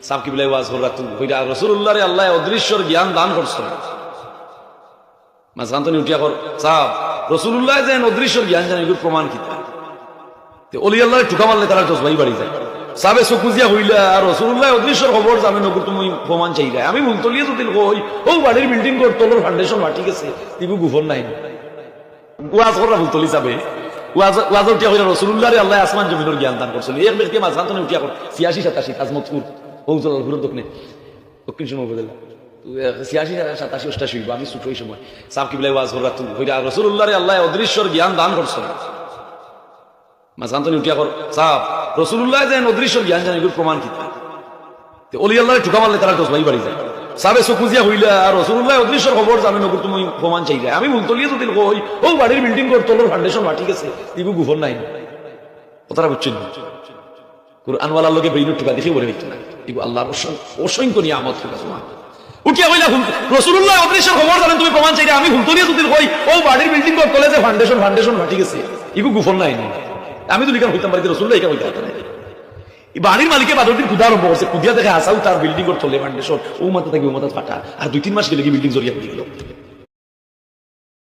সাহেব কি বলে ওয়াজ করা তুই কইরা রাসূলুল্লাহরে আল্লাহ অদৃশ্যর জ্ঞান দান করছেন মাঝখান তো উঠিয়া কর সাহেব রাসূলুল্লাহ যে অদৃশ্যর জ্ঞান জানেন এগুলো প্রমাণ কি তে ওলি আল্লাহর ঠুকা মারলে তারা জজবাই বাড়ি যায় সাবে সুকুজিয়া হইলা আর রাসূলুল্লাহ অদৃশ্যর খবর জানেন ওগুলো তুমি প্রমাণ চাই যায় আমি মুলতলিয়ে যদি কই ও বাড়ির বিল্ডিং কর তোর ফাউন্ডেশন মাটি গেছে তিবু গুফর নাই ওয়াজ করা মুলতলি যাবে ওয়াজ উঠিয়া হইলা রাসূলুল্লাহরে আল্লাহ আসমান জমিনের জ্ঞান দান করছেন এক ব্যক্তি মাঝখান তো উঠিয়া কর 86 87 আজমতপুর হৌজলাল হুরুর দক্ষিণে দক্ষিণ সময় উপজেলা 86 87 88 আমি ছোট ওই সময় সাহেব কি বলে ওয়াজ করা তুই কইরা রাসূলুল্লাহরে আল্লাহ অদৃশ্যর জ্ঞান দান করছেন মাঝখান তো উঠিয়া কর সাহেব রাসূলুল্লাহ যে অদৃশ্যর জ্ঞান জানেন এগুলো প্রমাণ কি ওলি আল্লাহর ঠুকা মারলে তারা জজবাই বাড়ি যায় সাবে সুকুজিয়া হইলা আর রাসূলুল্লাহ অদৃশ্যর খবর জানেন ওগুলো তুমি প্রমাণ চাই যায় আমি মুলতলিয়ে যদি কই ও বাড়ির বিল্ডিং কর তোর ফাউন্ডেশন মাটি গেছে তিবু গুফর নাই কথাটা বুঝছেন কুরআনওয়ালার লোকে বেইনুর ঠুকা দেখে বলে দিত না এগুলো আল্লাহর অসংখ্য নিয়ামত সুবহানাল্লাহ উঠিয়া হইলা রাসূলুল্লাহ অদৃশ্যর খবর জানেন তুমি প্রমাণ চাই আমি মুলতলিয়ে যদি কই ও বাড়ির বিল্ডিং কর তোলে যে ফাউন্ডেশন মাটি গেছে এগুলো গুফর নাই আমি তো লিখান হইতাম বাড়িতে রাসূলুল্লাহ এটা হইতে পারত না বাড়ির মালিকে বাদর দিন ক্ষুধা আরম্ভ করছে ক্ষুদিয়া দেখে আসাও তার বিল্ডিং করে চলে ফাউন্ডেশন ও মাথা থাকবে ও মাথা ফাটা আর 2-3 মাস গেলে কি বিল্ডিং জড়িয়ে পড়ে গেল